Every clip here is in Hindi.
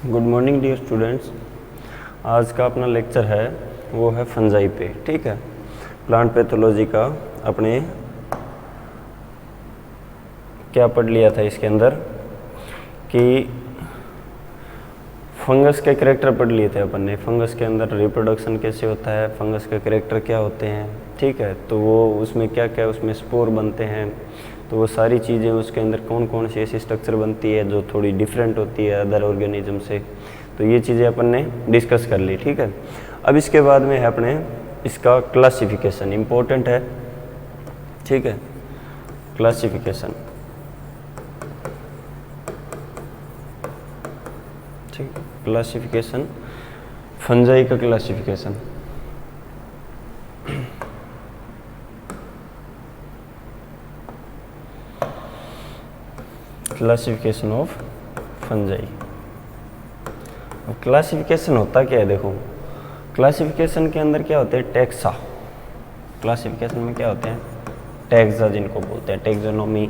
Good morning dear students. आज का अपना लेक्चर है वो है फंजाई पे। ठीक है, प्लांट पैथोलॉजी का अपने क्या पढ़ लिया था इसके अंदर कि फंगस के कैरेक्टर पढ़ लिए थे अपन ने। फंगस के अंदर रिप्रोडक्शन कैसे होता है, फंगस के कैरेक्टर क्या होते हैं। ठीक है, तो वो उसमें क्या क्या उसमें स्पोर बनते हैं, तो वो सारी चीज़ें उसके अंदर कौन कौन सी ऐसी स्ट्रक्चर बनती है जो थोड़ी डिफरेंट होती है अदर ऑर्गेनिज्म से। तो ये चीज़ें अपन ने डिस्कस कर ली। ठीक है, अब इसके बाद में है अपने इसका क्लासिफिकेशन इम्पोर्टेंट है। ठीक है, क्लासिफिकेशन। ठीक, क्लासिफिकेशन फंजाई का क्लासिफिकेशन। Classification of fungi. अब क्लासिफिकेशन होता क्या है, देखो क्लासिफिकेशन के अंदर क्या होते हैं, टैक्सा। क्लासिफिकेशन में क्या होते हैं, टैक्सा जिनको बोलते हैं, टैक्सोनॉमी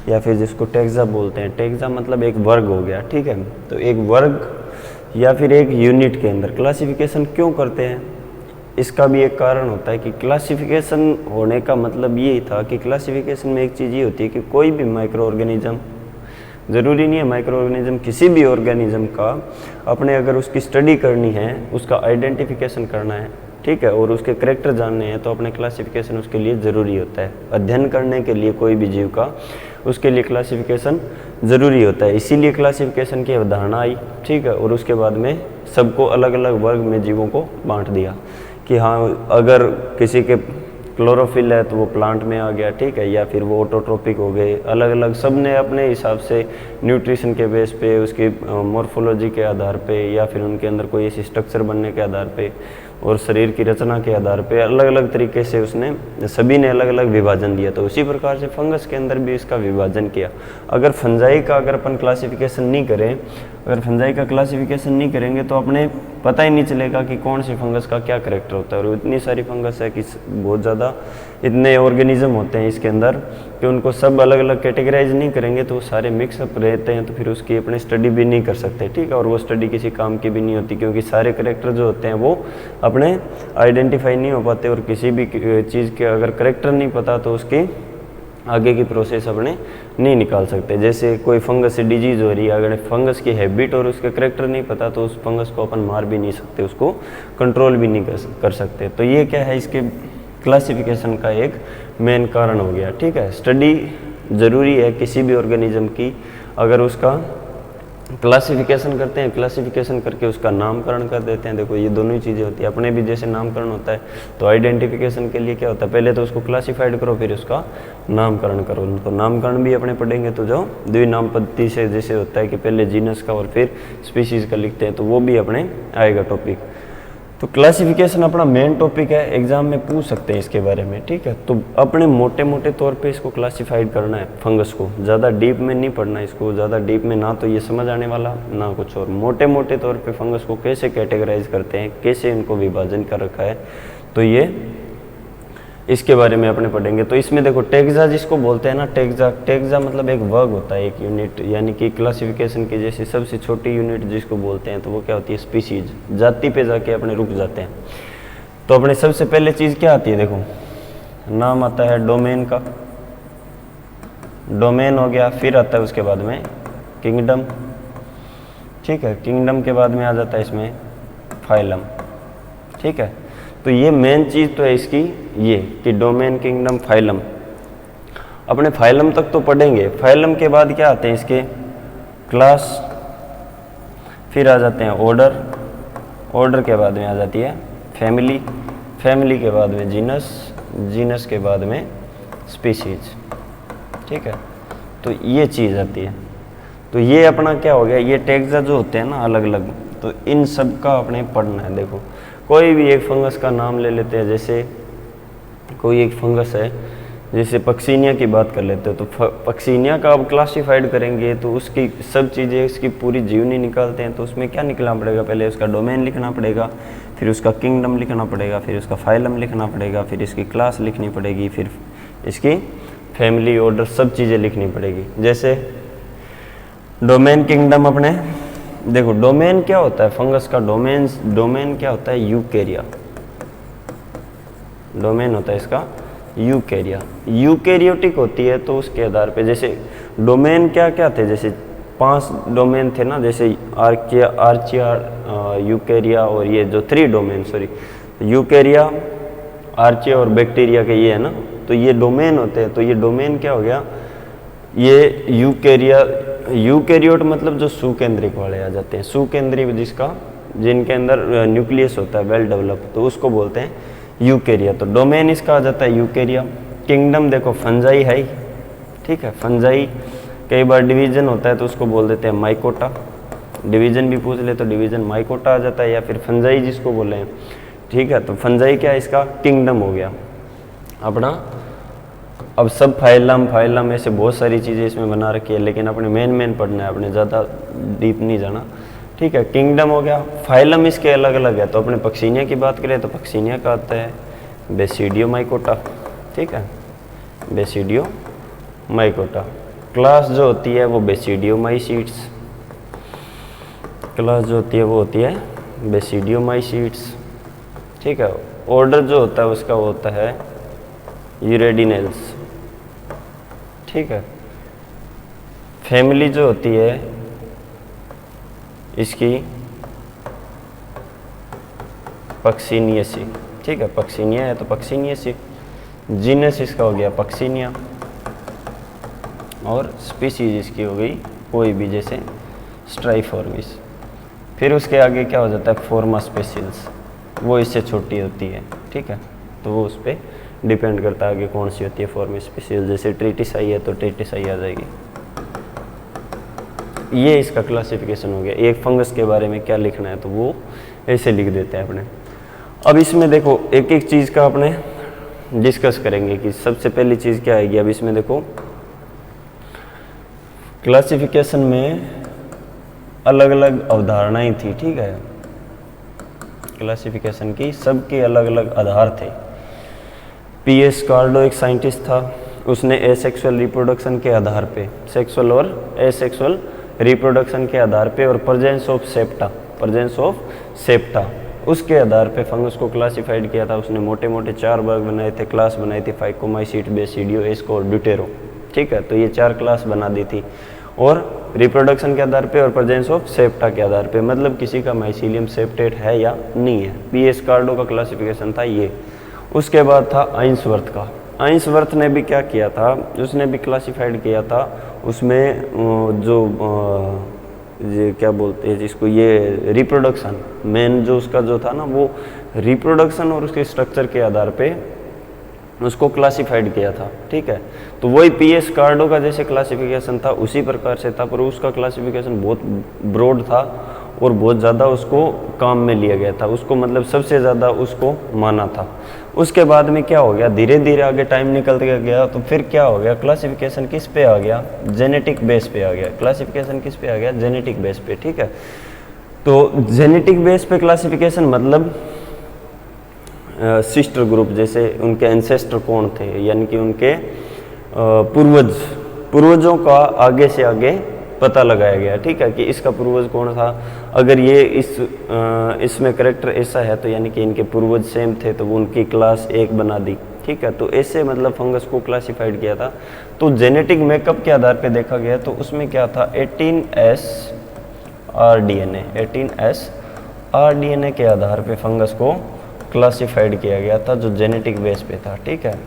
या फिर जिसको टैक्सा बोलते हैं। टैक्सा मतलब एक वर्ग हो गया। ठीक है, तो एक वर्ग या फिर एक यूनिट के अंदर क्लासिफिकेशन क्यों करते हैं, इसका भी एक कारण होता है कि क्लासिफिकेशन होने का मतलब ये था कि क्लासिफिकेशन में एक चीज़ ये होती है कि कोई भी माइक्रो ऑर्गेनिज्म, ज़रूरी नहीं है माइक्रो ऑर्गेनिज्म, किसी भी ऑर्गेनिज्म का अपने अगर उसकी स्टडी करनी है, उसका आइडेंटिफिकेशन करना है, ठीक है, और उसके करैक्टर जानने हैं, तो अपने क्लासिफिकेशन उसके लिए ज़रूरी होता है। अध्ययन करने के लिए कोई भी जीव का उसके लिए क्लासिफिकेशन ज़रूरी होता है। इसीलिए क्लासिफिकेशन की अवधारणा आई। ठीक है, और उसके बाद में सबको अलग अलग वर्ग में जीवों को बांट दिया कि हाँ, अगर किसी के क्लोरोफिल है तो वो प्लांट में आ गया। ठीक है, या फिर वो ऑटोट्रोपिक हो गए, अलग अलग सब ने अपने हिसाब से न्यूट्रिशन के बेस पे, उसकी मॉर्फोलॉजी के आधार पे, या फिर उनके अंदर कोई ऐसी स्ट्रक्चर बनने के आधार पे और शरीर की रचना के आधार पे अलग अलग तरीके से उसने सभी ने अलग अलग विभाजन दिया। तो उसी प्रकार से फंगस के अंदर भी इसका विभाजन किया। अगर फंजाई का अगर अपन क्लासिफिकेशन नहीं करें, अगर फंजाई का क्लासिफिकेशन नहीं करेंगे तो अपने पता ही नहीं चलेगा कि कौन सी फंगस का क्या करैक्टर होता है। और इतनी सारी फंगस है कि बहुत ज़्यादा इतने ऑर्गेनिज्म होते हैं इसके अंदर कि उनको सब अलग अलग कैटेगराइज नहीं करेंगे तो वो सारे मिक्सअप रहते हैं, तो फिर उसकी अपने स्टडी भी नहीं कर सकते। ठीक है, और वो स्टडी किसी काम की भी नहीं होती क्योंकि सारे करैक्टर जो होते हैं वो अपने आइडेंटिफाई नहीं हो पाते। और किसी भी चीज़ के अगर करैक्टर नहीं पता तो उसकी आगे की प्रोसेस अपने नहीं निकाल सकते। जैसे कोई फंगस से डिजीज़ हो रही है, अगर फंगस की हैबिट और उसके करैक्टर नहीं पता तो उस फंगस को अपन मार भी नहीं सकते, उसको कंट्रोल भी नहीं कर सकते। तो ये क्या है, इसके क्लासिफिकेशन का एक मेन कारण हो गया। ठीक है, स्टडी ज़रूरी है किसी भी ऑर्गेनिज्म की। अगर उसका क्लासिफिकेशन करते हैं, क्लासिफिकेशन करके उसका नामकरण कर देते हैं। देखो ये दोनों ही चीज़ें होती है। अपने भी जैसे नामकरण होता है तो आइडेंटिफिकेशन के लिए क्या होता है, पहले तो उसको क्लासिफाइड करो फिर उसका नामकरण करो। तो नामकरण भी अपने पढ़ेंगे तो जो द्विनामपत्ति से जैसे होता है कि पहले जीनस का और फिर स्पीशीज़ का लिखते हैं, तो वो भी अपने आएगा टॉपिक। तो क्लासिफिकेशन अपना मेन टॉपिक है, एग्जाम में पूछ सकते हैं इसके बारे में। ठीक है, तो अपने मोटे मोटे तौर पे इसको क्लासिफाइड करना है फंगस को, ज़्यादा डीप में नहीं पढ़ना इसको। ज़्यादा डीप में ना तो ये समझ आने वाला ना कुछ और। मोटे मोटे तौर पे फंगस को कैसे कैटेगराइज करते हैं, कैसे इनको विभाजन कर रखा है, तो ये इसके बारे में अपने पढ़ेंगे। तो इसमें देखो टैक्सा जिसको बोलते हैं ना, टैक्सा मतलब एक वर्ग होता है, एक यूनिट, यानी कि क्लासिफिकेशन की जैसे सबसे छोटी यूनिट जिसको बोलते हैं, तो वो क्या होती है, स्पीशीज। जाति पे जाके अपने रुक जाते हैं। तो अपने सबसे पहले चीज़ क्या आती है, देखो नाम आता है डोमेन का, डोमेन हो गया। फिर आता है उसके बाद में किंगडम। ठीक है, किंगडम के बाद में आ जाता है इसमें फाइलम। ठीक है, तो ये मेन चीज़ तो है इसकी ये कि डोमेन, किंगडम, फाइलम। अपने फाइलम तक तो पढ़ेंगे। फाइलम के बाद क्या आते हैं इसके, क्लास, फिर आ जाते हैं ऑर्डर, ऑर्डर के बाद में आ जाती है फैमिली, फैमिली के बाद में जीनस, जीनस के बाद में स्पीशीज। ठीक है, तो ये चीज़ आती है। तो ये अपना क्या हो गया, ये टैक्सा जो होते हैं ना अलग अलग, तो इन सब का अपने पढ़ना है। देखो कोई भी एक फंगस का नाम ले लेते हैं, जैसे कोई एक फंगस है, जैसे पक्सीनिया की बात कर लेते हैं, तो पक्सीनिया का अब क्लासिफाइड करेंगे तो उसकी सब चीज़ें, इसकी पूरी जीवनी निकालते हैं, तो उसमें क्या निकलना पड़ेगा, पहले उसका डोमेन लिखना पड़ेगा, फिर उसका किंगडम लिखना पड़ेगा, फिर उसका फाइलम लिखना पड़ेगा, फिर इसकी क्लास लिखनी पड़ेगी, फिर इसकी फैमिली, ऑर्डर, सब चीज़ें लिखनी पड़ेगी। जैसे डोमेन किंगडम अपने देखो डोमेन क्या होता है फंगस का, डोमेन क्या होता है, यूकेरिया। डोमेन होता है इसका यूकेरिया, यूकेरियोटिक होती है। तो उसके आधार पे जैसे डोमेन क्या क्या थे, जैसे 5 डोमेन थे ना, जैसे आर्चिया, यूकेरिया और ये जो 3 डोमेन, सॉरी यूकेरिया, आर्चिया और बैक्टीरिया के ये है ना, तो ये डोमेन होते हैं। तो ये डोमेन क्या हो गया, ये यूकेरियोट मतलब जो सुकेंद्रिक वाले आ जाते हैं, सुकेंद्रिक जिनके अंदर न्यूक्लियस होता है वेल डेवलप, तो उसको बोलते हैं यूकेरिया। तो डोमेन इसका आ जाता है यूकेरिया। किंगडम देखो फंजाई है, ठीक है, फंजाई कई बार डिवीजन होता है तो उसको बोल देते हैं माइकोटा, डिवीजन भी पूछ ले तो डिवीजन माइकोटा आ जाता है, या फिर फंजाई जिसको बोले हैं, ठीक है। तो फंजाई क्या है, इसका किंगडम हो गया अपना। अब सब फाइलम ऐसे बहुत सारी चीज़ें इसमें बना रखी है, लेकिन अपने मेन पढ़ना है, अपने ज़्यादा डीप नहीं जाना, ठीक है। किंगडम हो गया, फाइलम इसके अलग अलग है। तो अपने पक्सीनिया की बात करें तो पक्सीनिया का आता है बेसिडियो माइकोटा, ठीक है, बेसिडियो माइकोटा। क्लास जो होती है वो बेसिडियो माइसीड्स, क्लास जो होती है वो होती है बेसिडियो माइसीड्स, ठीक है। ऑर्डर जो होता है उसका वो होता है यूरेडिनेल्स, ठीक है। फैमिली जो होती है इसकी पक्सीनियसी, ठीक है, पक्सीनिया है तो पक्सीनियसी। जीनस इसका हो गया पक्सीनिया, और स्पीसीज इसकी हो गई कोई भी, जैसे स्ट्राइफॉर्मिस। फिर उसके आगे क्या हो जाता है, फॉर्मा स्पेसिल्स, वो इससे छोटी होती है, ठीक है। तो वो उस पर डिपेंड करता है आगे कौन सी होती है फॉर्मा स्पेसिल, जैसे ट्रिटिसाई है तो ट्रिटिसाई आ जाएगी। ये इसका क्लासिफिकेशन हो गया। एक फंगस के बारे में क्या लिखना है तो वो ऐसे लिख देते हैं अपने। अब इसमें देखो एक एक चीज़ का अपने डिस्कस करेंगे कि सबसे पहली चीज़ क्या आएगी। अब इसमें देखो क्लासिफिकेशन में अलग अलग अवधारणाएं थी, ठीक है, क्लासिफिकेशन की सबके अलग अलग आधार थे। पीएस कार्डो एक साइंटिस्ट था, उसने एसेक्सुअल रिप्रोडक्शन के आधार पे, सेक्सुअल और एसेक्सुअल रिप्रोडक्शन के आधार पे, और प्रेजेंस ऑफ सेप्टा उसके आधार पे फंगस को क्लासिफाइड किया था। उसने मोटे मोटे 4 वर्ग बनाए थे, क्लास बनाई थी, फाइकोमाइसीट, बेसिडियो, एस्को और ड्यूटेरो, ठीक है। तो ये 4 क्लास बना दी थी, और रिप्रोडक्शन के आधार पे और प्रेजेंस ऑफ सेप्टा के आधार पे, मतलब किसी का माइसीलियम सेप्टेट है या नहीं है। पीएस कार्डो का क्लासिफिकेशन था ये। उसके बाद था आइंसवर्थ का। आइंसवर्थ ने भी क्या किया था, उसने भी क्लासिफाइड किया था। उसमें जो ये क्या बोलते हैं जिसको, ये रिप्रोडक्शन मेन जो उसका जो था ना, वो रिप्रोडक्शन और उसके स्ट्रक्चर के आधार पे उसको क्लासिफाइड किया था, ठीक है। तो वही पीएस कार्डो का जैसे क्लासिफिकेशन था उसी प्रकार से था, पर उसका क्लासिफिकेशन बहुत ब्रॉड था और बहुत ज़्यादा उसको काम में लिया गया था, उसको मतलब सबसे ज़्यादा उसको माना था। उसके बाद में क्या हो गया, धीरे धीरे आगे टाइम निकलते गया, तो फिर क्या हो गया, क्लासिफिकेशन किस पे आ गया, जेनेटिक बेस पे आ गया। क्लासिफिकेशन किस पे आ गया, जेनेटिक बेस पे, ठीक है। तो जेनेटिक बेस पे क्लासिफिकेशन मतलब सिस्टर ग्रुप, जैसे उनके एंसेस्टर कौन थे, यानी कि उनके पूर्वजों का आगे से आगे पता लगाया गया, ठीक है, कि इसका पूर्वज कौन था। अगर ये इसमें करेक्टर ऐसा है तो यानी कि इनके पूर्वज सेम थे, तो वो उनकी क्लास 1 बना दी, ठीक है। तो ऐसे मतलब फंगस को क्लासिफाइड किया था। तो जेनेटिक मेकअप के आधार पे देखा गया, तो उसमें क्या था, 18S rDNA, 18S rDNA के आधार पे फंगस को क्लासिफाइड किया गया था, जो जेनेटिक बेस पे था, ठीक है,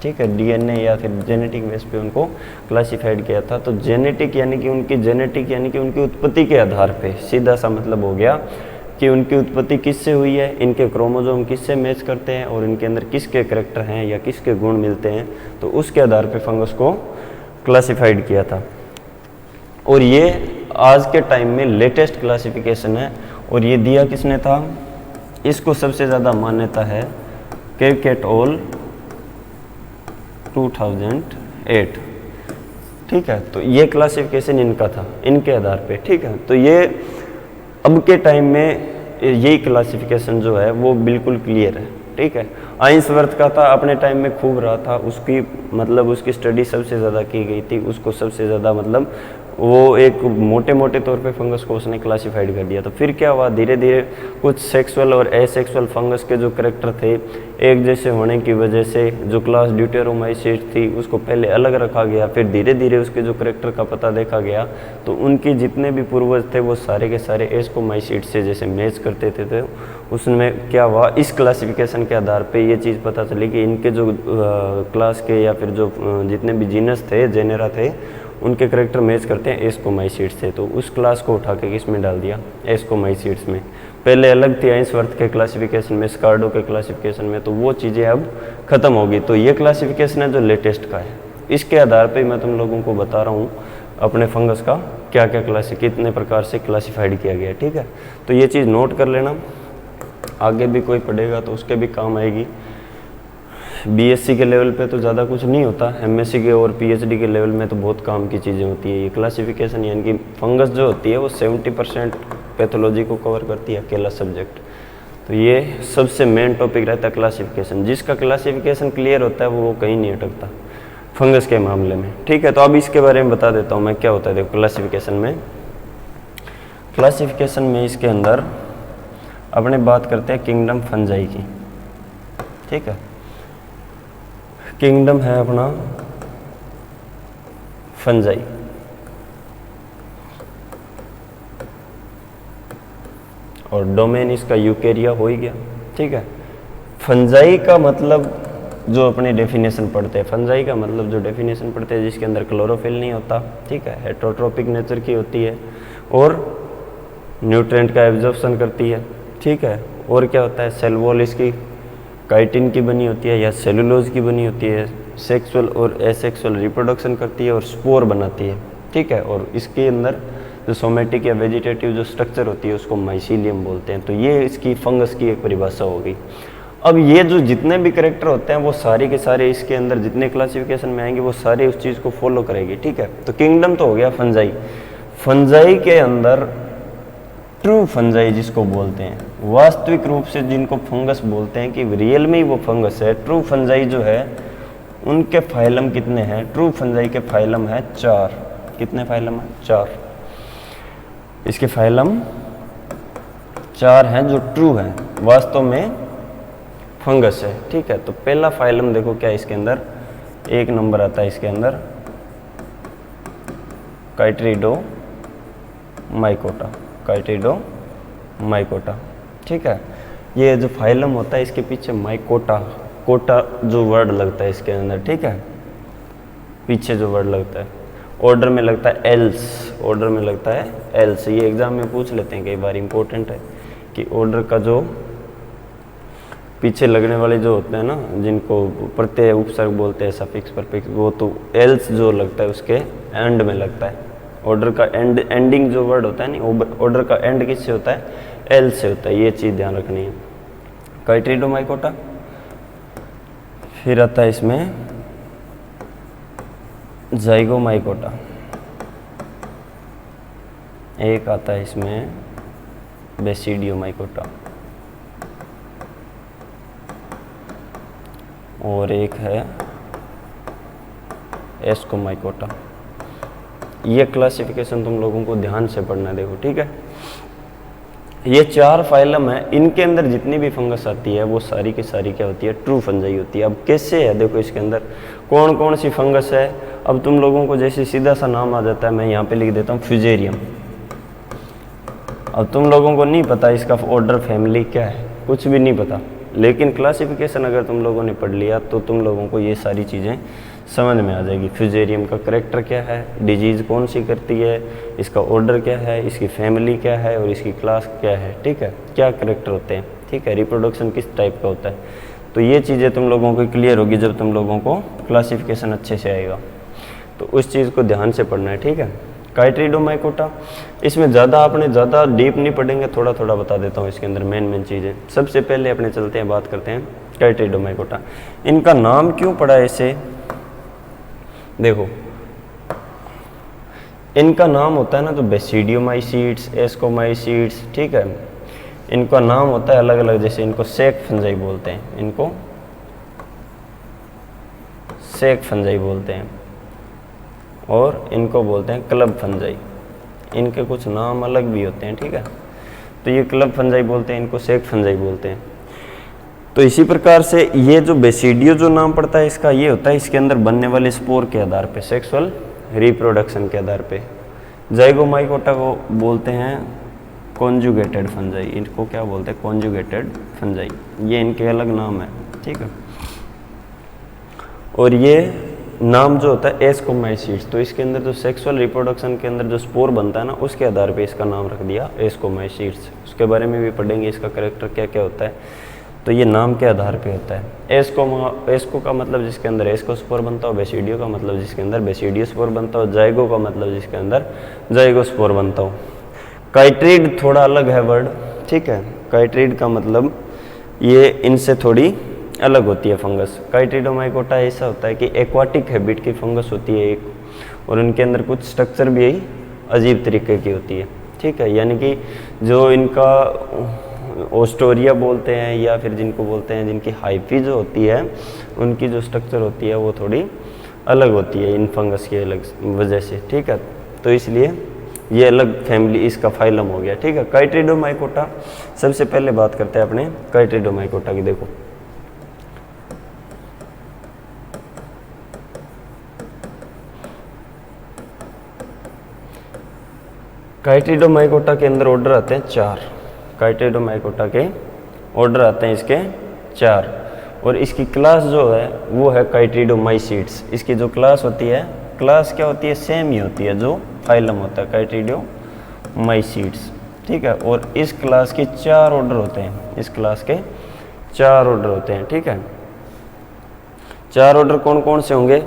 ठीक है, डीएनए या फिर जेनेटिक बेस पे उनको क्लासिफाइड किया था। तो जेनेटिक यानी कि उनकी उत्पत्ति के आधार पे, सीधा सा मतलब हो गया कि उनकी उत्पत्ति किससे हुई है, इनके क्रोमोसोम किससे मैच करते हैं और इनके अंदर किसके करैक्टर हैं या किसके गुण मिलते हैं, तो उसके आधार पे फंगस को क्लासिफाइड किया था। और ये आज के टाइम में लेटेस्ट क्लासिफिकेशन है, और ये दिया किसने था, इसको सबसे ज़्यादा मान्यता है किरकेट ऑल 2008, ठीक है। तो ये क्लासिफिकेशन इनका था, इनके आधार पे, ठीक है। तो ये अब के टाइम में यही क्लासिफिकेशन जो है वो बिल्कुल क्लियर है, ठीक है। आइंसवर्थ का था, अपने टाइम में खूब रहा था, उसकी मतलब उसकी स्टडी सबसे ज़्यादा की गई थी, उसको सबसे ज़्यादा मतलब वो एक मोटे मोटे तौर पे फंगस को उसने क्लासिफाइड कर दिया। तो फिर क्या हुआ, धीरे धीरे कुछ सेक्सुअल और एसेक्सुअल फंगस के जो करेक्टर थे एक जैसे होने की वजह से जो क्लास ड्यूटेरोमाइसीट्स थी उसको पहले अलग रखा गया, फिर धीरे धीरे उसके जो करेक्टर का पता देखा गया तो उनके जितने भी पूर्वज थे वो सारे के सारे एस्कोमाइसीट्स से जैसे मैच करते थे। तो उसमें क्या हुआ, इस क्लासिफिकेशन के आधार पे ये चीज़ पता चली कि इनके जो क्लास के या फिर जो जितने भी जीनस थे, जेनेरा थे, उनके करेक्टर मैच करते हैं एस्कोमाइसीट्स से। तो उस क्लास को उठा के किस में डाल दिया, एस्कोमाइसीट्स में। पहले अलग थी आइंसवर्थ के क्लासिफिकेशन में, स्कार्डो के क्लासिफिकेशन में, तो वो चीज़ें अब ख़त्म होगी। तो ये क्लासिफिकेशन है जो लेटेस्ट का है, इसके आधार पे मैं तुम लोगों को बता रहा हूँ अपने फंगस का क्या क्या कितने प्रकार से क्लासिफाइड किया गया है, ठीक है। तो ये चीज़ नोट कर लेना, आगे भी कोई पढ़ेगा तो उसके भी काम आएगी। बीएससी के लेवल पे तो ज़्यादा कुछ नहीं होता, एमएससी के और पीएचडी के लेवल में तो बहुत काम की चीज़ें होती है। ये क्लासिफिकेशन यानी कि फंगस जो होती है वो 70% पैथोलॉजी को कवर करती है अकेला सब्जेक्ट। तो ये सबसे मेन टॉपिक रहता है क्लासिफिकेशन। जिसका क्लासिफिकेशन क्लियर होता है वो कहीं नहीं अटकता फंगस के मामले में, ठीक है। तो अब इसके बारे में बता देता हूँ मैं क्या होता है। देखो क्लासिफिकेशन में इसके अंदर अपने बात करते हैं किंगडम फंजाई की, ठीक है। किंगडम है अपना फंजाई, और डोमेन इसका यूकेरिया हो ही गया, ठीक है। फंजाई का मतलब जो अपने डेफिनेशन पढ़ते हैं, फंजाई का मतलब जो डेफिनेशन पढ़ते हैं जिसके अंदर क्लोरोफिल नहीं होता, ठीक है, हेटरोट्रोपिक नेचर की होती है और न्यूट्रिएंट का एब्जॉर्प्शन करती है, ठीक है। और क्या होता है, सेल वॉल इसकी काइटिन की बनी होती है या सेलुलोज की बनी होती है, सेक्सुअल और एसेक्सुअल रिप्रोडक्शन करती है और स्पोर बनाती है, ठीक है। और इसके अंदर जो सोमेटिक या वेजिटेटिव जो स्ट्रक्चर होती है उसको माइसीलियम बोलते हैं। तो ये इसकी फंगस की एक परिभाषा हो गई। अब ये जो जितने भी करेक्टर होते हैं वो सारे के सारे इसके अंदर जितने क्लासिफिकेशन में आएंगे वो सारे उस चीज़ को फॉलो करेगी, ठीक है। तो किंगडम तो हो गया फंजाई। फंजाई के अंदर ट्रू फंजाई जिसको बोलते हैं, वास्तविक रूप से जिनको फंगस बोलते हैं कि रियल में ही वो फंगस है, ट्रू फंजाई जो है उनके फाइलम कितने हैं, ट्रू फंजाई के फाइलम है 4। कितने फाइलम है, 4। इसके फाइलम 4 हैं जो ट्रू हैं, वास्तव में फंगस है, ठीक है। तो पहला फाइलम देखो क्या इसके अंदर 1 नंबर आता है, इसके अंदर काइट्रिडोमाइकोटा, ठीक है। ये जो फाइलम होता है इसके पीछे कोटा जो वर्ड लगता है इसके अंदर, ठीक है, पीछे जो वर्ड लगता है, ऑर्डर में लगता है एल्स। ये एग्जाम में पूछ लेते हैं कई बार, इंपॉर्टेंट है कि ऑर्डर का जो पीछे लगने वाले जो होते हैं ना, जिनको प्रत्यय उपसर्ग बोलते हैं, सफिक्स परफिक्स, वो तो एल्स जो लगता है उसके एंड में लगता है। ऑर्डर का एंडिंग जो वर्ड होता है नहीं, ऑर्डर का एंड किससे होता है, एल से होता है। ये चीज़ ध्यान रखनी है। काइट्रिडोमाइकोटा, फिर आता है इसमें जाइगोमाइकोटा, एक आता है इसमें बेसिडियोमाइकोटा, और एक है एस्कोमाइकोटा। ये क्लासिफिकेशन तुम लोगों को ध्यान से पढ़ना है, देखो, ठीक है। ये 4 फाइलम है, इनके अंदर जितनी भी फंगस आती है वो सारी की सारी क्या होती है, ट्रू फंजाई होती है। अब कैसे है, देखो इसके अंदर कौन कौन सी फंगस है। अब तुम लोगों को जैसे सीधा सा नाम आ जाता है, मैं यहाँ पे लिख देता हूँ फ्यूजेरियम। अब तुम लोगों को नहीं पता इसका ऑर्डर फैमिली क्या है, कुछ भी नहीं पता, लेकिन क्लासिफिकेशन अगर तुम लोगों ने पढ़ लिया तो तुम लोगों को ये सारी चीज़ें समझ में आ जाएगी। फ्यूजेरियम का करेक्टर क्या है, डिजीज़ कौन सी करती है, इसका ऑर्डर क्या है, इसकी फैमिली क्या है और इसकी क्लास क्या है, ठीक है, क्या करेक्टर होते हैं, ठीक है, रिप्रोडक्शन किस टाइप का होता है। तो ये चीज़ें तुम लोगों को क्लियर होगी जब तुम लोगों को क्लासिफिकेशन अच्छे से आएगा, तो उस चीज़ को ध्यान से पढ़ना है, ठीक है। काइट्रिडोमाइकोटा, इसमें ज़्यादा डीप नहीं पढ़ेंगे, थोड़ा थोड़ा बता देता हूँ इसके अंदर मेन चीज़ें। सबसे पहले अपने चलते हैं, बात करते हैं काइट्रिडोमाइकोटा। इनका नाम क्यों पड़ा ऐसे, देखो इनका नाम होता है ना, तो बेसिडियोमाइसीट्स, एस्कोमाइसीट्स, ठीक है, इनका नाम होता है अलग अलग। जैसे इनको सेक फंजाई बोलते हैं, इनको सेक फंजाई बोलते हैं, और इनको बोलते हैं क्लब फंजाई। इनके कुछ नाम अलग भी होते हैं, ठीक है। तो ये क्लब फंजाई बोलते हैं, इनको सेक फंजाई बोलते हैं। तो इसी प्रकार से ये जो बेसिडियो जो नाम पड़ता है इसका, ये होता है इसके अंदर बनने वाले स्पोर के आधार पे, सेक्सुअल रिप्रोडक्शन के आधार पे। जाइगोमाइकोटा को बोलते हैं कॉन्जुगेटेड फंजाई। इनको क्या बोलते हैं? Conjugated fungi. ये इनके अलग नाम है, ठीक है। और ये नाम जो होता है एस्कोमाइसीड्स, तो इसके अंदर जो सेक्सुअल रिप्रोडक्शन के अंदर जो स्पोर बनता है ना, उसके आधार पे इसका नाम रख दिया एस्कोमाइसीड्स। उसके बारे में भी पढ़ेंगे, इसका कैरेक्टर क्या क्या होता है। तो ये नाम के आधार पे होता है। एस्को का मतलब जिसके अंदर एस्कोस्पोर बनता हो, बेसिडियो का मतलब जिसके अंदर बेसिडियोस्पोर बनता हो, जाइगो का मतलब जिसके अंदर जाइगोस्पोर बनता हो। काइट्रिड थोड़ा अलग है वर्ड, ठीक है। काइट्रिड का मतलब ये इनसे थोड़ी अलग होती है फंगस। काइट्रिडोमाइकोटा ऐसा होता है कि एक्वाटिक हैबिट की फंगस होती है एक, और उनके अंदर कुछ स्ट्रक्चर भी यही अजीब तरीके की होती है, ठीक है। यानी कि जो इनका ओस्टोरिया बोलते हैं या फिर जिनको बोलते हैं जिनकी हाइफी जो होती है, उनकी जो स्ट्रक्चर होती है वो थोड़ी अलग होती है इन फंगस की अलग वजह से, ठीक है। तो इसलिए ये अलग फैमिली इसका फाइलम हो गया, ठीक है। काइट्रिडोमाइकोटा, सबसे पहले बात करते हैं अपने काइट्रिडोमाइकोटा की। देखो काइट्रिडोमाइकोटा के अंदर ऑर्डर आते हैं 4। काइट्रिडोमाइकोटा के ऑर्डर आते हैं इसके 4, और इसकी क्लास जो है वो है काइट्रिडोमाइसीड्स। इसकी जो क्लास होती है, क्लास क्या होती है? सेम ही होती है जो फाइलम होता है, काइट्रिडोमाइसीड्स, ठीक है। और इस क्लास के 4 ऑर्डर होते हैं, इस क्लास के 4 ऑर्डर होते हैं, ठीक है। 4 ऑर्डर कौन कौन से होंगे?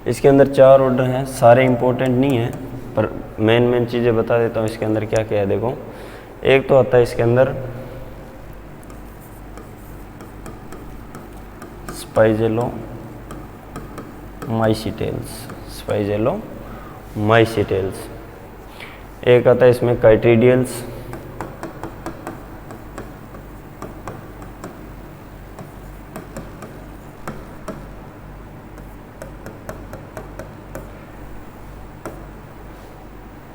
इसके अंदर 4 ऑर्डर हैं, सारे इंपॉर्टेंट नहीं है पर मेन चीज़ें बता देता हूँ। इसके अंदर क्या क्या है देखो। एक तो आता है इसके अंदर स्पाइजेलोमाइसीटेल्स, स्पाइजेलोमाइसीटेल्स। एक आता है इसमें काइट्रिडियल्स,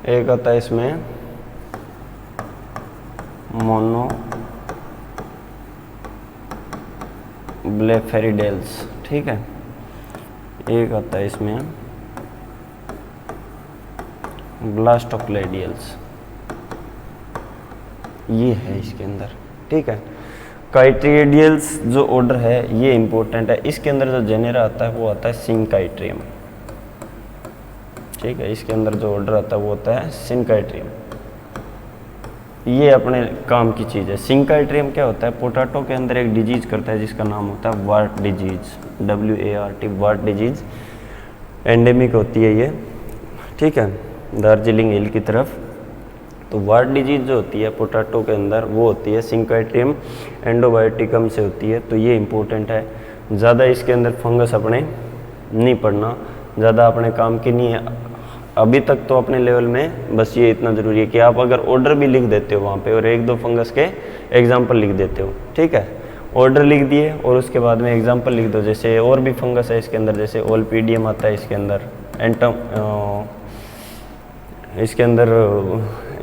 एक आता है इसमें मोनोब्लेफेरिडेल्स, ठीक है। एक आता है इसमें ब्लास्टोक्लेडियल्स, ये है इसके अंदर, ठीक है। काइट्रिडियल्स जो ऑर्डर है ये इंपॉर्टेंट है। इसके अंदर जो जेनेरा आता है वो आता है सिंकाइट्रियम, ठीक है। इसके अंदर जो ऑर्डर आता है वो होता है सिंकाइट्रियम। ये अपने काम की चीज़ है। सिंकाइट्रियम क्या होता है? पोटैटो के अंदर एक डिजीज करता है जिसका नाम होता है ward disease, WART, ward disease. Endemic होती है ये, ठीक है, दार्जिलिंग हिल की तरफ। तो वार्ट डिजीज जो होती है पोटैटो के अंदर वो होती है सिंकाइट्रियम एंडोबायोटिकम से होती है। तो ये इंपॉर्टेंट है। ज़्यादा इसके अंदर फंगस अपने नहीं पड़ना, ज़्यादा अपने काम की नहीं है अभी तक। तो अपने लेवल में बस ये इतना ज़रूरी है कि आप अगर ऑर्डर भी लिख देते हो वहाँ पे और 1-2 फंगस के एग्जाम्पल लिख देते हो, ठीक है। ऑर्डर लिख दिए और उसके बाद में एग्जाम्पल लिख दो। जैसे और भी फंगस है इसके अंदर, जैसे ओलपीडियम आता है इसके अंदर, इसके अंदर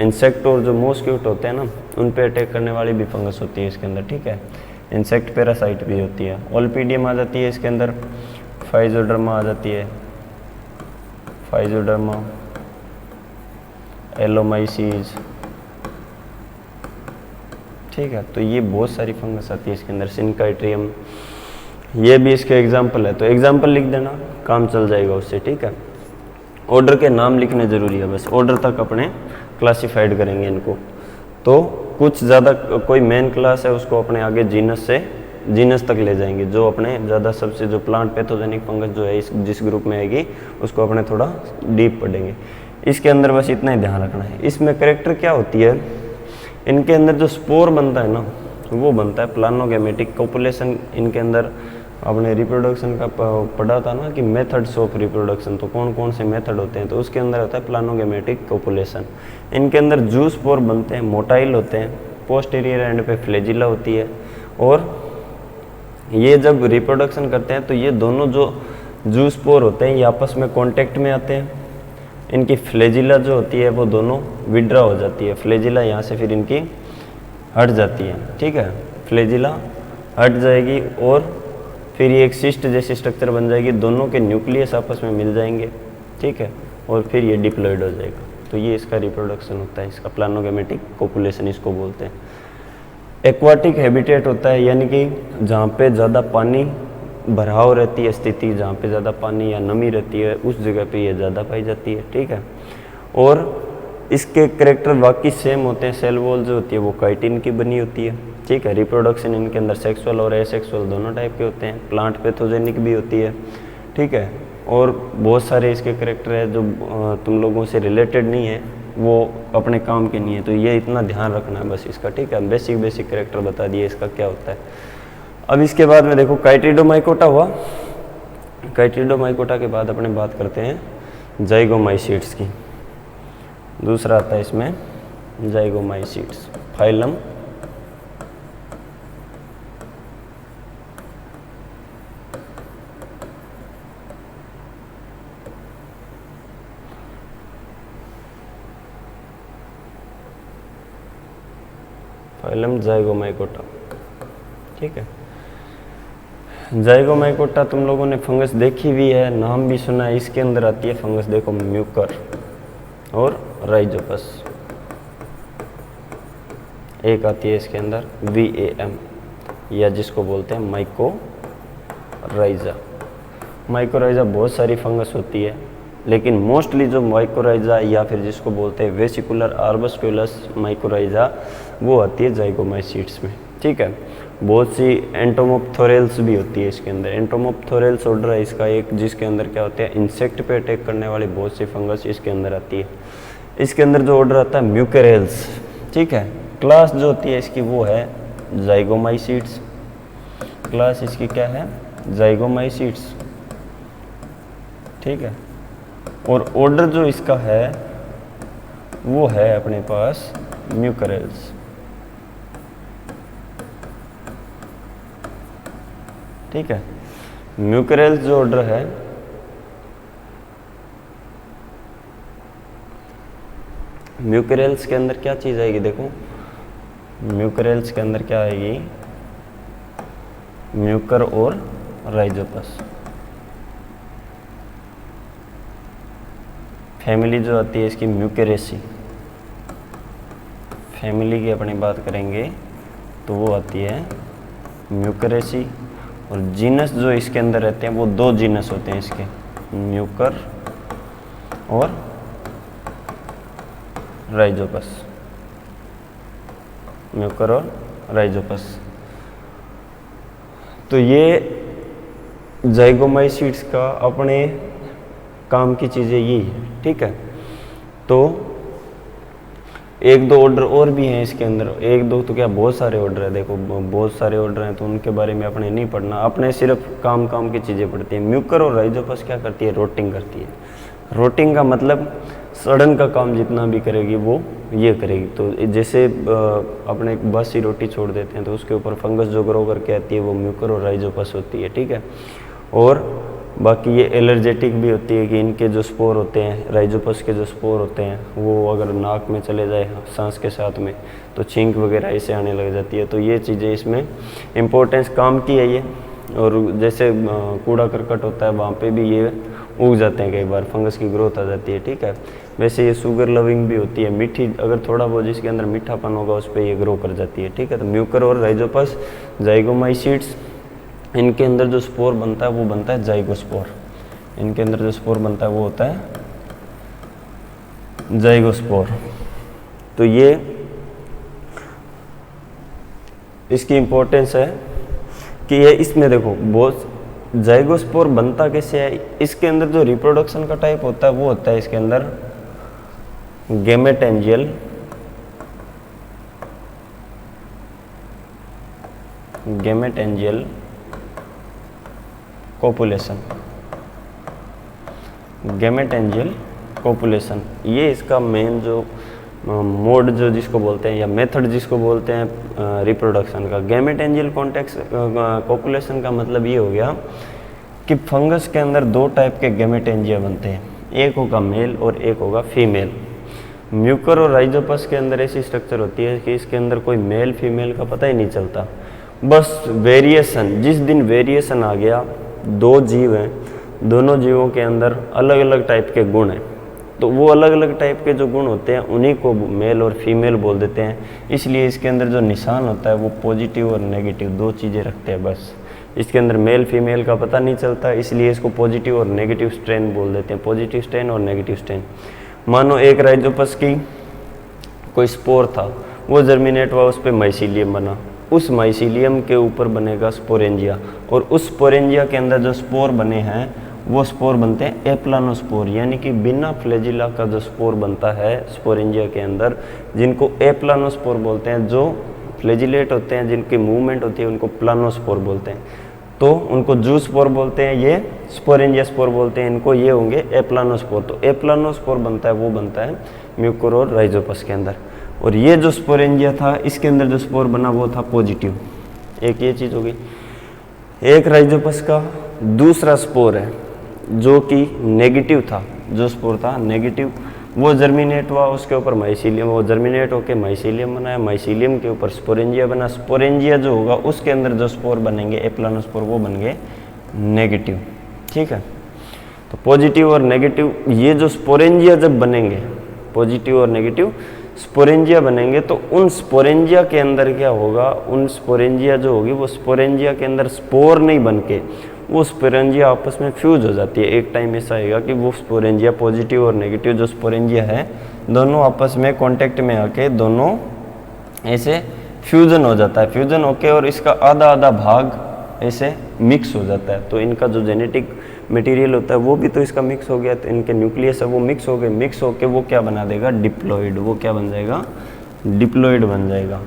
इंसेक्ट और जो मॉस्क्यूट होते हैं ना उन पे अटैक करने वाली भी फंगस होती है इसके अंदर, ठीक है। इंसेक्ट पैरासाइट भी होती है। ओलपीडियम आ जाती है इसके अंदर, फाइजोडर्मा आ जाती है, फाइजोडर्मा, एलोमाइसीज, ठीक है। तो ये बहुत सारी फंगस आती है इसके अंदर। सिंकाइट्रियम ये भी इसके एग्जाम्पल है। तो एग्जाम्पल लिख देना, काम चल जाएगा उससे, ठीक है। ऑर्डर के नाम लिखने ज़रूरी है, बस ऑर्डर तक अपने क्लासिफाइड करेंगे इनको। तो कुछ ज़्यादा कोई मेन क्लास है उसको अपने आगे जीनस से जीनस तक ले जाएंगे। जो अपने ज़्यादा सबसे जो प्लांट पैथोजेनिक फंगस जो है इस जिस ग्रुप में आएगी उसको अपने थोड़ा डीप पढ़ेंगे। इसके अंदर बस इतना ही ध्यान रखना है। इसमें करेक्टर क्या होती है? इनके अंदर जो स्पोर बनता है ना वो बनता है प्लानोगेमेटिक कोपुलेशन। इनके अंदर आपने रिप्रोडक्शन का पढ़ा था ना कि मेथड्स ऑफ रिप्रोडक्शन, तो कौन कौन से मेथड होते हैं, तो उसके अंदर होता है प्लानोगेमेटिक कोपुलेशन। इनके अंदर जू स्पोर बनते हैं, मोटाइल होते हैं, पोस्टीरियर एंड पे फ्लैजिला होती है। और ये जब रिप्रोडक्शन करते हैं तो ये दोनों जो जो स्पोर होते हैं ये आपस में कांटेक्ट में आते हैं, इनकी फ्लैजिला जो होती है वो दोनों विड्रा हो जाती है, फ्लैजिला यहाँ से फिर इनकी हट जाती है, ठीक है, फ्लैजिला हट जाएगी और फिर ये एक सिस्ट जैसी स्ट्रक्चर बन जाएगी, दोनों के न्यूक्लियस आपस में मिल जाएंगे, ठीक है, और फिर ये डिप्लॉयड हो जाएगा। तो ये इसका रिप्रोडक्शन होता है, इसका प्लानोगेमेटिक कोपुलेशन इसको बोलते हैं। एक्वाटिक हैबिटेट होता है, यानी कि जहाँ पे ज़्यादा पानी भराव रहती है स्थिति, जहाँ पे ज़्यादा पानी या नमी रहती है उस जगह पे ये ज़्यादा पाई जाती है, ठीक है। और इसके करेक्टर बाकी सेम होते हैं, सेल वॉल जो होती है वो काइटिन की बनी होती है, ठीक है। रिप्रोडक्शन इनके अंदर सेक्सुअल और एसेक्सुअल दोनों टाइप के होते हैं, प्लांट पैथोजेनिक भी होती है, ठीक है। और बहुत सारे इसके करेक्टर है जो तुम लोगों से रिलेटेड नहीं है, वो अपने काम के नहीं है, तो ये इतना ध्यान रखना है बस इसका, ठीक है। बेसिक करेक्टर बता दिए इसका क्या होता है। अब इसके बाद में देखो काइटिडोमाइकोटा हुआ, काइटिडोमाइकोटा के बाद अपने बात करते हैं जाइगोमाइसीड्स की। दूसरा आता है इसमें जाइगोमाइसीड्स, फाइलम जाइगोमाइकोटा, ठीक है। जाइगोमाइकोटा तुम लोगों ने फंगस देखी भी है, नाम भी सुना है, इसके अंदर आती है फंगस, देखो म्यूकर और राइजोपस, एक आती है इसके अंदर VAM, या जिसको बोलते हैं माइकोराइजा। माइकोराइजा बहुत सारी फंगस होती है, लेकिन मोस्टली जो माइकोराइजा या फिर जिसको बोलते हैं वेसिकुलर आर्बस्कुलस माइकोराइजा वो आती है जाइगोमाइसीड्स में, ठीक है। बहुत सी एंटोमोप्थोरेल्स भी होती है इसके अंदर। एंटोमोप्थोरेल्स ऑर्डर है इसका एक, जिसके अंदर क्या होते हैं इंसेक्ट पे अटैक करने वाली बहुत सी फंगस इसके अंदर आती है। इसके अंदर जो ऑर्डर आता है म्यूकेरेल्स, ठीक है। क्लास जो होती है इसकी वो है जाइगोमाइसीड्स, क्लास इसकी क्या है जाइगोमाइसीड्स, ठीक है। और ऑर्डर जो इसका है वो है अपने पास म्यूकेरेल्स, ठीक है। म्यूकेरेल्स जो ऑर्डर है म्यूकेरेल्स के अंदर क्या चीज़ आएगी, देखो म्यूकेरेल्स के अंदर क्या आएगी, म्यूकर और राइजोपस। फैमिली जो आती है इसकी म्यूकेरेसी, फैमिली की अपनी बात करेंगे तो वो आती है म्यूकेरेसी। और जीनस जो इसके अंदर रहते हैं वो दो जीनस होते हैं इसके, म्यूकर और राइजोपस, म्यूकर और राइजोपस। तो ये जाइगोमाइसीड्स का अपने काम की चीज़ें यही है, ठीक है। तो एक दो ऑर्डर और भी हैं इसके अंदर, एक दो तो क्या बहुत सारे ऑर्डर है, देखो बहुत सारे ऑर्डर हैं, तो उनके बारे में अपने नहीं पढ़ना, अपने सिर्फ काम की चीज़ें पढ़ती हैं। म्यूकर और राइजोपस क्या करती है, रोटिंग करती है। रोटिंग का मतलब सड़न का काम जितना भी करेगी वो ये करेगी। तो जैसे अपने बासी रोटी छोड़ देते हैं तो उसके ऊपर फंगस जो ग्रो करके आती है वो म्यूकर और राइजोपस होती है, ठीक है। और बाकी ये एलर्जेटिक भी होती है कि इनके जो स्पोर होते हैं, राइजोपस के जो स्पोर होते हैं वो अगर नाक में चले जाए सांस के साथ में तो छींक वगैरह इसे आने लग जाती है। तो ये चीज़ें इसमें इम्पोर्टेंस काम की है ये। और जैसे कूड़ा करकट होता है वहाँ पे भी ये उग जाते हैं, कई बार फंगस की ग्रोथ आ जाती है, ठीक है। वैसे ये शुगर लविंग भी होती है, मीठी अगर थोड़ा बहुत जिसके अंदर मीठापन होगा उस पर ये ग्रो कर जाती है, ठीक है। तो म्यूकर और राइजोपस जाइगोमाइसीड्स, इनके अंदर जो स्पोर बनता है वो बनता है जाइगोस्पोर। इनके अंदर जो स्पोर बनता है वो होता है जाइगोस्पोर। तो ये इसकी इम्पोर्टेंस है कि ये इसमें देखो बहुत जाइगोस्पोर बनता कैसे है। इसके अंदर जो रिप्रोडक्शन का टाइप होता है वो होता है इसके अंदर गैमेटेंजियल, गैमेटेंजियल कोपुलेशन, गैमेटेंजियल कोपुलेशन। ये इसका मेन जो मोड जो जिसको बोलते हैं या मेथड जिसको बोलते हैं रिप्रोडक्शन का। गैमेटेंजियल कॉन्टेक्स कोपुलेशन का मतलब ये हो गया कि फंगस के अंदर दो टाइप के गैमेटेंजिया बनते हैं, एक होगा मेल और एक होगा फीमेल। म्यूकर और राइजोपस के अंदर ऐसी स्ट्रक्चर होती है कि इसके अंदर कोई मेल फीमेल का पता ही नहीं चलता, बस वेरिएशन, जिस दिन वेरिएशन आ गया, दो जीव हैं, दोनों जीवों के अंदर अलग अलग टाइप के गुण हैं, तो वो अलग अलग टाइप के जो गुण होते हैं उन्हीं को मेल और फीमेल बोल देते हैं। इसलिए इसके अंदर जो निशान होता है वो पॉजिटिव और नेगेटिव दो चीज़ें रखते हैं, बस इसके अंदर मेल फीमेल का पता नहीं चलता, इसलिए इसको पॉजिटिव और नेगेटिव स्ट्रेन बोल देते हैं, पॉजिटिव स्ट्रेन और नेगेटिव स्ट्रेन। मानो एक राइजोपस की कोई स्पोर था, वो जर्मिनेट हुआ, उस पर माइसीलियम बना, उस माइसीलियम के ऊपर बनेगा स्पोरेंजिया, और उस स्पोरेंजिया के अंदर जो स्पोर बने हैं वो स्पोर बनते हैं एप्लानोस्पोर, यानी कि बिना फ्लैजिला का जो स्पोर बनता है स्पोरेंजिया के अंदर, जिनको एप्लानोस्पोर बोलते हैं। जो फ्लैजिलेट होते हैं, जिनकी मूवमेंट होती है, उनको प्लानोस्पोर बोलते हैं। तो उनको जू स्पोर बोलते हैं, ये स्पोरेंजिया स्पोर बोलते हैं, इनको ये होंगे एप्लानोस्पोर। तो एप्लानोस्पोर बनता है, वो बनता है म्यूकर और राइजोपस के अंदर। और ये जो स्पोरेंजिया था, इसके अंदर जो स्पोर बना वो था पॉजिटिव। एक ये चीज़ हो गई। एक राइजोपस का दूसरा स्पोर है जो कि नेगेटिव था, जो स्पोर था नेगेटिव, वो जर्मिनेट हुआ, उसके ऊपर माइसीलियम, वो जर्मिनेट होकर माइसीलियम बनाया, माइसीलियम के ऊपर स्पोरेंजिया बना, स्पोरेंजिया जो होगा उसके अंदर जो स्पोर बनेंगे एप्लानोस्पोर, वो बन गए नेगेटिव। ठीक है, तो पॉजिटिव और नेगेटिव, ये जो स्पोरेंजिया जब बनेंगे, पॉजिटिव और नेगेटिव स्पोरेंजिया बनेंगे, तो उन स्पोरेंजिया के अंदर क्या होगा, उन स्पोरेंजिया जो होगी वो स्पोरेंजिया के अंदर स्पोर नहीं बन के वो स्पोरेंजिया आपस में फ्यूज हो जाती है। एक टाइम ऐसा आएगा कि वो स्पोरेंजिया पॉजिटिव और नेगेटिव जो स्पोरेंजिया है दोनों आपस में कांटेक्ट में आके दोनों ऐसे फ्यूजन हो जाता है, फ्यूजन होके और इसका आधा आधा भाग ऐसे मिक्स हो जाता है। तो इनका जो जेनेटिक मटेरियल होता है वो भी तो इसका मिक्स हो गया, तो इनके न्यूक्लियस है वो मिक्स हो गए, मिक्स होके वो क्या बना देगा, डिप्लॉइड। वो क्या बन जाएगा, डिप्लॉइड बन जाएगा।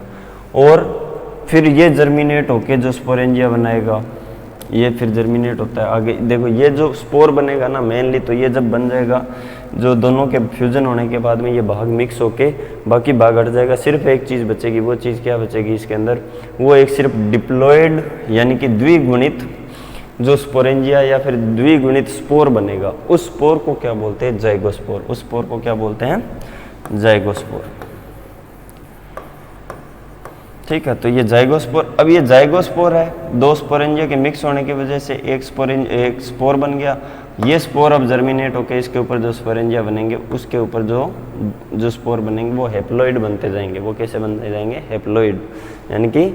और फिर ये जर्मिनेट होके जो स्पोरेंजिया बनाएगा, ये फिर जर्मिनेट होता है आगे। देखो ये जो स्पोर बनेगा ना मेनली, तो ये जब बन जाएगा, जो दोनों के फ्यूजन होने के बाद में ये भाग मिक्स होके बाकी भाग हट जाएगा, सिर्फ एक चीज़ बचेगी। वो चीज़ क्या बचेगी इसके अंदर, वो एक सिर्फ डिप्लॉइड यानी कि द्विगुणित जो स्पोरेंजिया या फिर द्विगुणित स्पोर बनेगा, उस स्पोर को क्या बोलते हैं, जाइगोस्पोर। उस स्पोर को क्या बोलते हैं, जाइगोस्पोर। ठीक है, तो ये जाइगोस्पोर, अब ये जाइगोस्पोर है, दो स्पोरेंजिया के मिक्स होने की वजह से एक स्पोर बन गया। ये स्पोर अब जर्मिनेट होकर इसके ऊपर जो स्पोरेंजिया बनेंगे उसके ऊपर जो स्पोर बनेंगे वो हैप्लॉइड बनते जाएंगे। वो कैसे बनते जाएंगे, हैप्लॉइड, यानी कि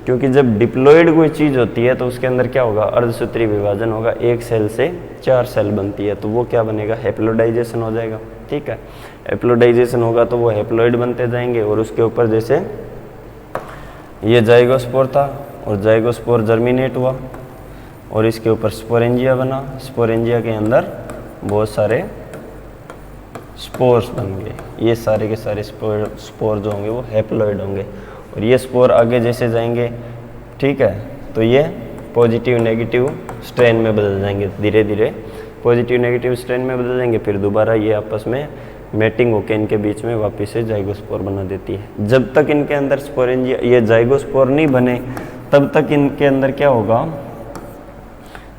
क्योंकि जब डिप्लॉइड कोई चीज़ होती है तो उसके अंदर क्या होगा, अर्धसूत्री विभाजन होगा, एक सेल से 4 सेल बनती है, तो वो क्या बनेगा, हैप्लोडाइजेशन हो जाएगा। ठीक है, हैप्लोडाइजेशन होगा तो वो हैप्लॉइड बनते जाएंगे, और उसके ऊपर जैसे ये जाइगोस्पोर था और जाइगोस्पोर जर्मिनेट हुआ और इसके ऊपर स्पोरेंजिया बना, स्पोरेंजिया के अंदर बहुत सारे स्पोर्स बन गए। ये सारे के सारे स्पोर जो होंगे वो हैप्लॉइड होंगे, और ये स्पोर आगे जैसे जाएंगे, ठीक है, तो ये पॉजिटिव नेगेटिव स्ट्रेन में बदल जाएंगे, धीरे धीरे पॉजिटिव नेगेटिव स्ट्रेन में बदल जाएंगे। फिर दोबारा ये आपस में मैटिंग होकर इनके बीच में वापस से जाइगोस्पोर बना देती है। जब तक इनके अंदर स्पोरेंजिया ये जाइगोस्पोर नहीं बने तब तक इनके अंदर क्या होगा,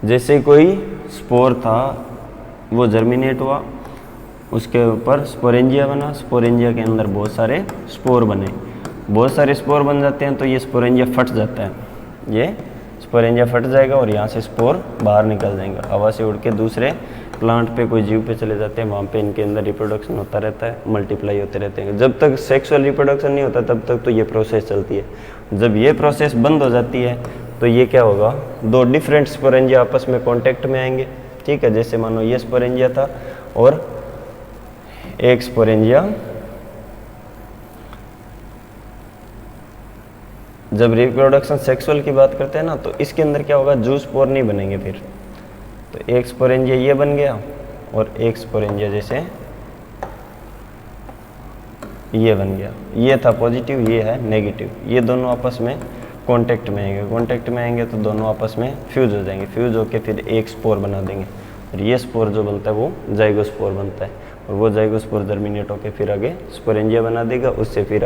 जैसे कोई स्पोर था वो जर्मिनेट हुआ, उसके ऊपर स्पोरेंजिया बना, स्पोरेंजिया के अंदर बहुत सारे स्पोर बने, बहुत सारे स्पोर बन जाते हैं, तो ये स्पोरेंजिया फट जाता है, ये स्पोरेंजिया फट जाएगा और यहाँ से स्पोर बाहर निकल जाएंगे, हवा से उड़ के दूसरे प्लांट पे कोई जीव पे चले जाते हैं, वहाँ पे इनके अंदर रिप्रोडक्शन होता रहता है, मल्टीप्लाई होते रहते हैं। जब तक सेक्सुअल रिप्रोडक्शन नहीं होता तब तक तो ये प्रोसेस चलती है। जब ये प्रोसेस बंद हो जाती है तो ये क्या होगा, दो डिफरेंट स्पोरेंजिया आपस में कांटेक्ट में आएंगे। ठीक है, जैसे मानो ये स्पोरेंजिया था और एक स्पोरेंजिया, जब रिप्रोडक्शन सेक्सुअल की बात करते हैं ना, तो इसके अंदर क्या होगा, जू स्पोर नहीं बनेंगे फिर, तो एक स्पोरेंजिया ये बन गया और एक स्पोरेंजिया जैसे ये बन गया, ये था पॉजिटिव, ये है नेगेटिव, ये दोनों आपस में कांटेक्ट में आएंगे, कांटेक्ट में आएंगे तो दोनों आपस में फ्यूज हो जाएंगे, फ्यूज होके फिर एक स्पोर बना देंगे, और ये स्पोर जो बनता है वो जाइगोस्पोर बनता है, और वो जाइगोस्पोर जर्मिनेट होके फिर आगे स्पोरेंजिया बना देगा, उससे फिर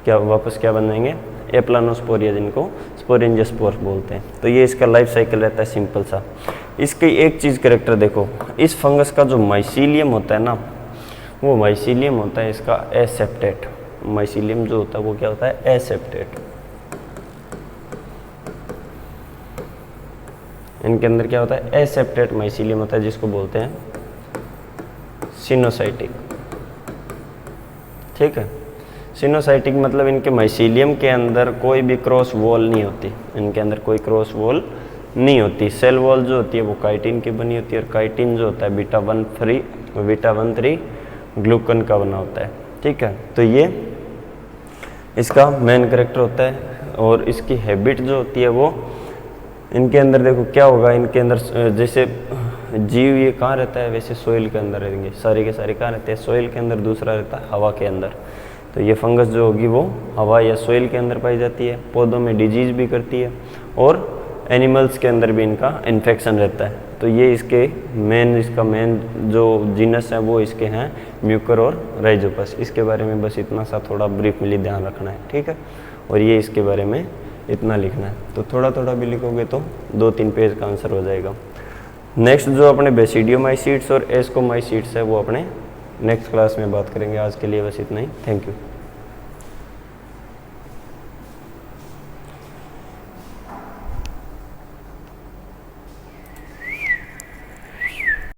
वापस क्या बन जाएंगे, एप्लानोस्पोरिया, जिनको स्पोरेंजिया स्पोर बोलते हैं। तो ये इसका लाइफ साइकिल रहता है सिंपल सा। इसकी एक चीज़ कैरेक्टर देखो, इस फंगस का जो माइसीलियम होता है ना, वो माइसीलियम होता है इसका एसेप्टेट। माइसीलियम जो होता है वो क्या होता है, एसेप्टेट। इनके अंदर क्या होता है, एसेप्टेट माइसीलियम होता है, जिसको बोलते हैं सिनोसाइटिक। ठीक है, सिनोसाइटिक मतलब इनके माइसीलियम के अंदर कोई भी क्रॉस वॉल नहीं होती, इनके अंदर कोई क्रॉस वॉल नहीं होती। सेल वॉल जो होती है वो काइटिन की बनी होती है, और काइटिन जो होता है बीटा 1 3 ग्लूकन का बना होता है। ठीक है, तो ये इसका मेन कैरेक्टर होता है। और इसकी हैबिट जो होती है वो, इनके अंदर देखो क्या होगा, इनके अंदर जैसे जीव ये कहाँ रहता है, वैसे सोइल के अंदर रहेंगे, सारे के सारे कहाँ रहते हैं, सोइल के अंदर। दूसरा रहता है हवा के अंदर। तो ये फंगस जो होगी वो हवा या सोइल के अंदर पाई जाती है, पौधों में डिजीज भी करती है, और एनिमल्स के अंदर भी इनका इन्फेक्शन रहता है। तो ये इसका मेन जो जीनस है वो इसके हैं म्यूकर और राइजोपस। इसके बारे में बस इतना सा थोड़ा ब्रीफ में ध्यान रखना है। ठीक है, और ये इसके बारे में इतना लिखना है। तो थोड़ा थोड़ा भी लिखोगे तो 2-3 पेज का आंसर हो जाएगा। नेक्स्ट जो अपने बेसिडियोमाइसीट्स और एस्कोमाइसीट्स है वो अपने नेक्स्ट क्लास में बात करेंगे। आज के लिए बस इतना ही। Thank you.